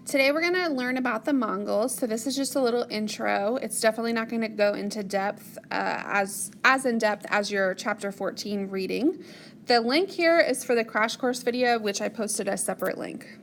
Today we're going to learn about the Mongols. So this is just a little intro. It's definitely not going to go into depth, as in depth as your chapter 14 reading. The link here is for the crash course video, which I posted a separate link.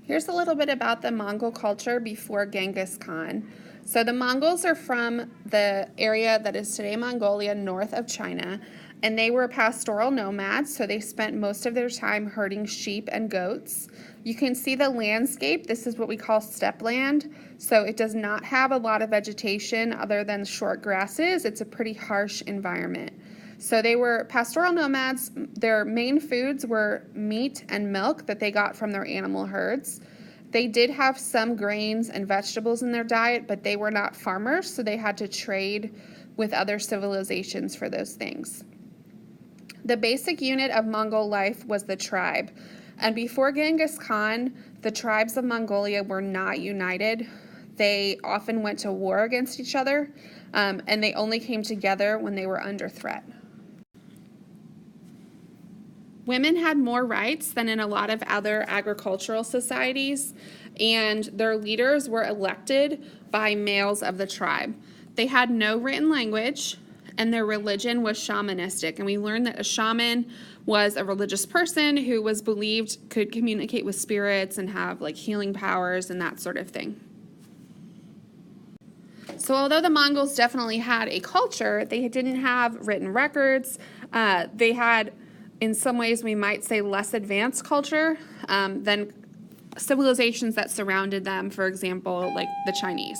Here's a little bit about the Mongol culture before Genghis Khan. So the Mongols are from the area that is today Mongolia, north of China, and they were pastoral nomads, so they spent most of their time herding sheep and goats. You can see the landscape. This is what we call steppe land, so it does not have a lot of vegetation other than short grasses. It's a pretty harsh environment. So they were pastoral nomads. Their main foods were meat and milk that they got from their animal herds. They did have some grains and vegetables in their diet, but they were not farmers, so they had to trade with other civilizations for those things. The basic unit of Mongol life was the tribe. And before Genghis Khan, the tribes of Mongolia were not united. They often went to war against each other, and they only came together when they were under threat. Women had more rights than in a lot of other agricultural societies, and their leaders were elected by males of the tribe. They had no written language, and their religion was shamanistic. And we learned that a shaman was a religious person who was believed could communicate with spirits and have like healing powers and that sort of thing. So although the Mongols definitely had a culture, they didn't have written records. They had, in some ways, we might say less advanced culture than civilizations that surrounded them, for example, like the Chinese.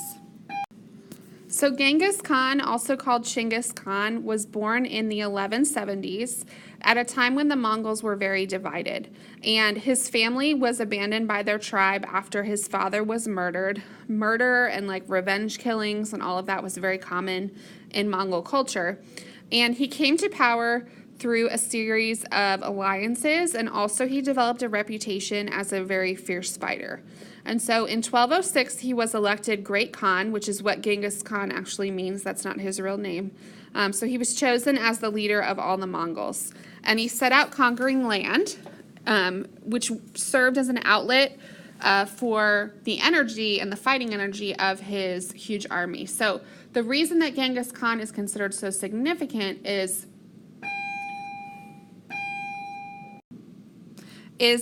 So Genghis Khan, also called Chinggis Khan, was born in the 1170s at a time when the Mongols were very divided. And his family was abandoned by their tribe after his father was murdered. Murder and like revenge killings and all of that was very common in Mongol culture. And he came to power through a series of alliances, and also he developed a reputation as a very fierce fighter. And so in 1206, he was elected Great Khan, which is what Genghis Khan actually means. That's not his real name. So he was chosen as the leader of all the Mongols. And he set out conquering land, which served as an outlet for the energy and the fighting energy of his huge army. So the reason that Genghis Khan is considered so significant is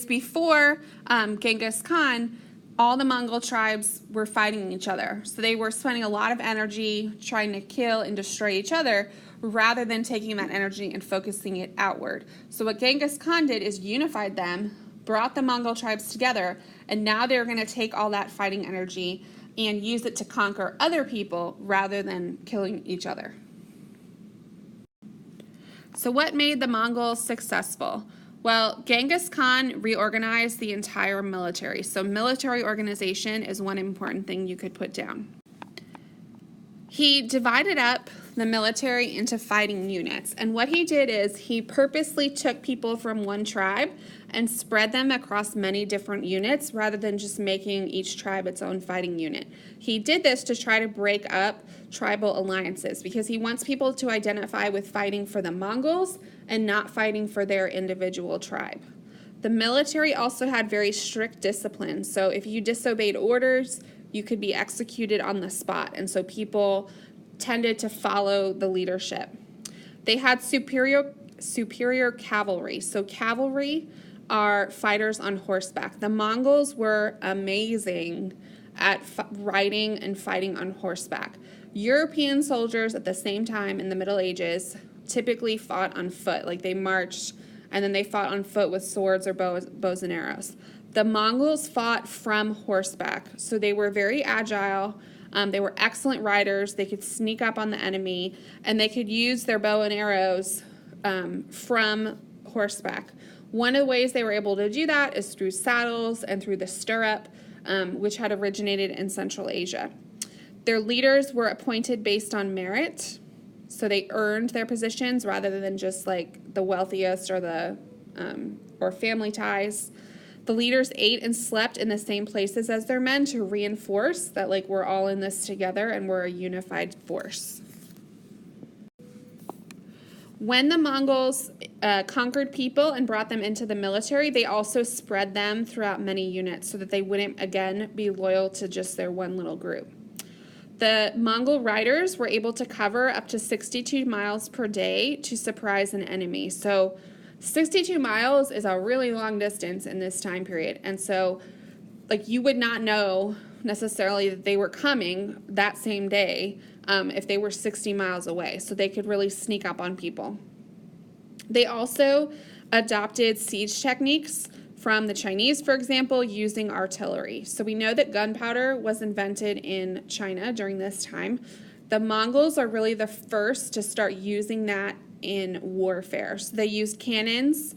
before Genghis Khan, all the Mongol tribes were fighting each other. So they were spending a lot of energy trying to kill and destroy each other rather than taking that energy and focusing it outward. So what Genghis Khan did is unified them, brought the Mongol tribes together, and now they're going to take all that fighting energy and use it to conquer other people rather than killing each other. So what made the Mongols successful? Well, Genghis Khan reorganized the entire military. So military organization is one important thing you could put down. He divided up the military into fighting units. And what he did is he purposely took people from one tribe and spread them across many different units rather than just making each tribe its own fighting unit. He did this to try to break up tribal alliances because he wants people to identify with fighting for the Mongols and not fighting for their individual tribe. The military also had very strict discipline. So if you disobeyed orders, you could be executed on the spot. And so people tended to follow the leadership. They had superior cavalry. So cavalry are fighters on horseback. The Mongols were amazing at riding and fighting on horseback. European soldiers at the same time in the Middle Ages typically fought on foot, like they marched and then they fought on foot with swords or bows and arrows. The Mongols fought from horseback, so they were very agile. They were excellent riders. They could sneak up on the enemy, and they could use their bow and arrows from horseback. One of the ways they were able to do that is through saddles and through the stirrup, which had originated in Central Asia. Their leaders were appointed based on merit, so they earned their positions rather than just like the wealthiest or or family ties. The leaders ate and slept in the same places as their men to reinforce that like we're all in this together and we're a unified force. When the Mongols conquered people and brought them into the military, they also spread them throughout many units so that they wouldn't, again, be loyal to just their one little group. The Mongol riders were able to cover up to 62 miles per day to surprise an enemy. So 62 miles is a really long distance in this time period. And so, like, you would not know necessarily that they were coming that same day if they were 60 miles away. So they could really sneak up on people. They also adopted siege techniques from the Chinese, for example, using artillery. So we know that gunpowder was invented in China during this time. The Mongols are really the first to start using that in warfare. So they used cannons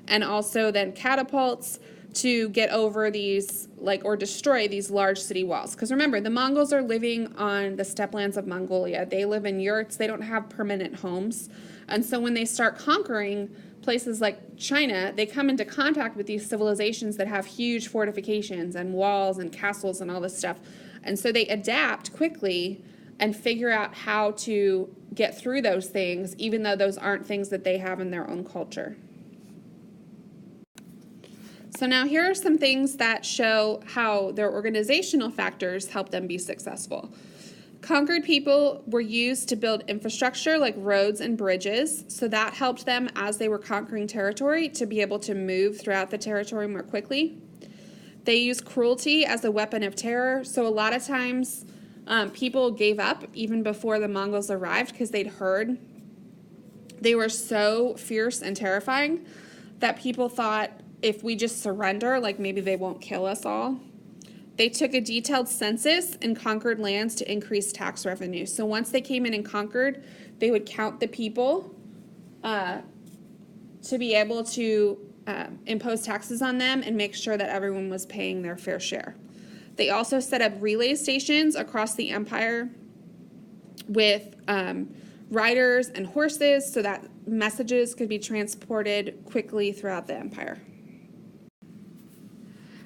and also then catapults to get over these, or destroy these large city walls. Because remember, the Mongols are living on the steppelands of Mongolia. They live in yurts. They don't have permanent homes. And so when they start conquering places like China, they come into contact with these civilizations that have huge fortifications and walls and castles and all this stuff. And so they adapt quickly and figure out how to get through those things, even though those aren't things that they have in their own culture. So now here are some things that show how their organizational factors help them be successful. Conquered people were used to build infrastructure like roads and bridges, so that helped them as they were conquering territory to be able to move throughout the territory more quickly. They used cruelty as a weapon of terror, so a lot of times people gave up even before the Mongols arrived because they'd heard they were so fierce and terrifying that people thought if we just surrender, maybe they won't kill us all. They took a detailed census in conquered lands to increase tax revenue. So once they came in and conquered, they would count the people to be able to impose taxes on them and make sure that everyone was paying their fair share. They also set up relay stations across the empire with riders and horses so that messages could be transported quickly throughout the empire.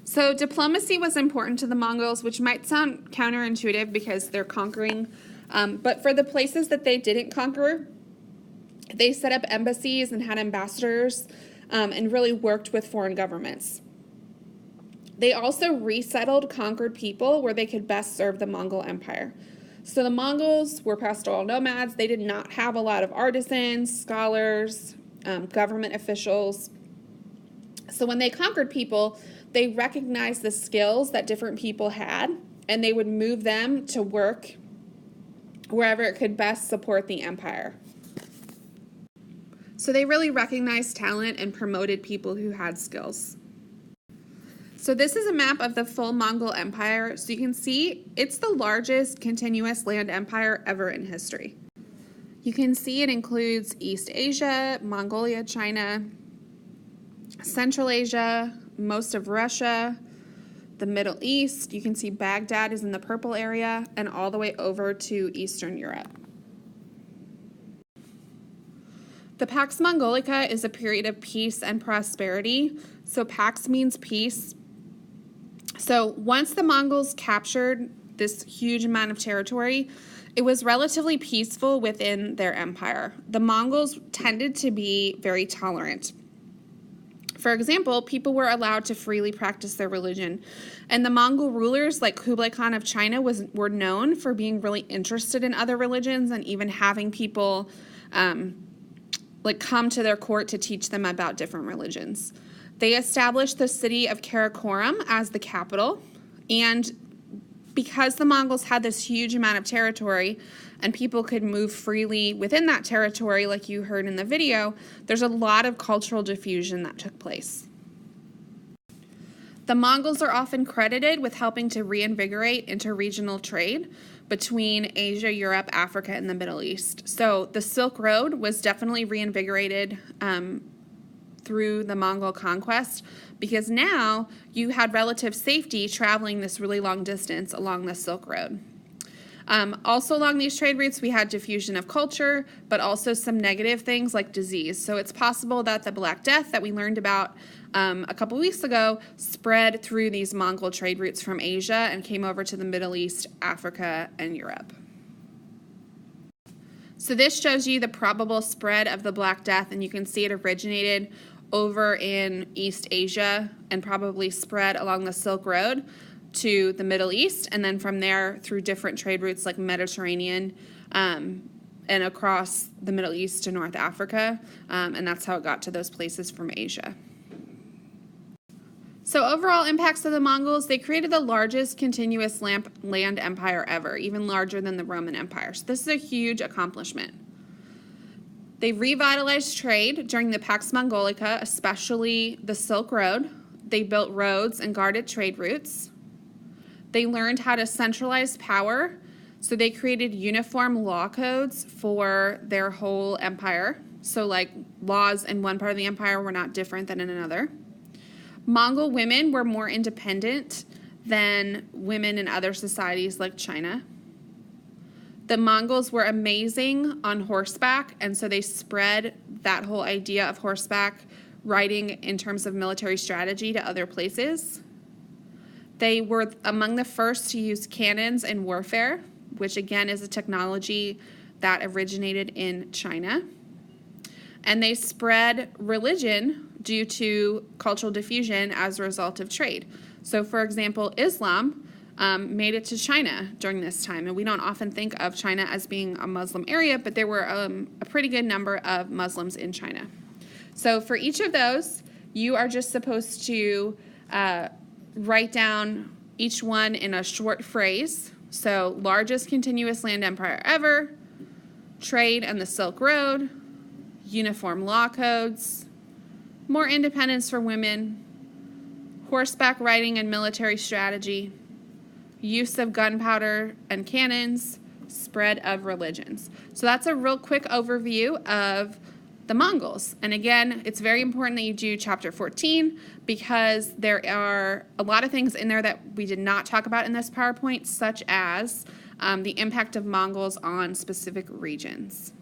So diplomacy was important to the Mongols, which might sound counterintuitive because they're conquering. But for the places that they didn't conquer, they set up embassies and had ambassadors and really worked with foreign governments. They also resettled conquered people where they could best serve the Mongol Empire. So the Mongols were pastoral nomads. They did not have a lot of artisans, scholars, government officials. So when they conquered people, they recognized the skills that different people had, and they would move them to work wherever it could best support the empire. So they really recognized talent and promoted people who had skills. So this is a map of the full Mongol Empire. So you can see it's the largest continuous land empire ever in history. You can see it includes East Asia, Mongolia, China, Central Asia, most of Russia, the Middle East. You can see Baghdad is in the purple area, and all the way over to Eastern Europe. The Pax Mongolica is a period of peace and prosperity. So Pax means peace. So once the Mongols captured this huge amount of territory, it was relatively peaceful within their empire. The Mongols tended to be very tolerant. For example, people were allowed to freely practice their religion. And the Mongol rulers, like Kublai Khan of China, were known for being really interested in other religions and even having people come to their court to teach them about different religions. They established the city of Karakoram as the capital. And because the Mongols had this huge amount of territory and people could move freely within that territory, like you heard in the video, there's a lot of cultural diffusion that took place. The Mongols are often credited with helping to reinvigorate interregional trade between Asia, Europe, Africa, and the Middle East. So the Silk Road was definitely reinvigorated through the Mongol conquest because now you had relative safety traveling this really long distance along the Silk Road. Also along these trade routes, we had diffusion of culture, but also some negative things like disease. So it's possible that the Black Death that we learned about a couple weeks ago spread through these Mongol trade routes from Asia and came over to the Middle East, Africa, and Europe. So this shows you the probable spread of the Black Death, and you can see it originated over in East Asia and probably spread along the Silk Road to the Middle East, and then from there through different trade routes like Mediterranean and across the Middle East to North Africa, and that's how it got to those places from Asia. So overall impacts of the Mongols, they created the largest continuous land empire ever, even larger than the Roman Empire. So this is a huge accomplishment. They revitalized trade during the Pax Mongolica, especially the Silk Road. They built roads and guarded trade routes. They learned how to centralize power, so they created uniform law codes for their whole empire. So like laws in one part of the empire were not different than in another. Mongol women were more independent than women in other societies like China. The Mongols were amazing on horseback, and so they spread that whole idea of horseback riding in terms of military strategy to other places. They were among the first to use cannons in warfare, which again is a technology that originated in China. And they spread religion due to cultural diffusion as a result of trade. So for example, Islam made it to China during this time, and we don't often think of China as being a Muslim area, but there were a pretty good number of Muslims in China. So for each of those, you are just supposed to write down each one in a short phrase. So largest continuous land empire ever, trade and the Silk Road, uniform law codes, more independence for women, horseback riding and military strategy, use of gunpowder and cannons, spread of religions. So that's a real quick overview of the Mongols. And again, it's very important that you do chapter 14 because there are a lot of things in there that we did not talk about in this PowerPoint, such as the impact of Mongols on specific regions.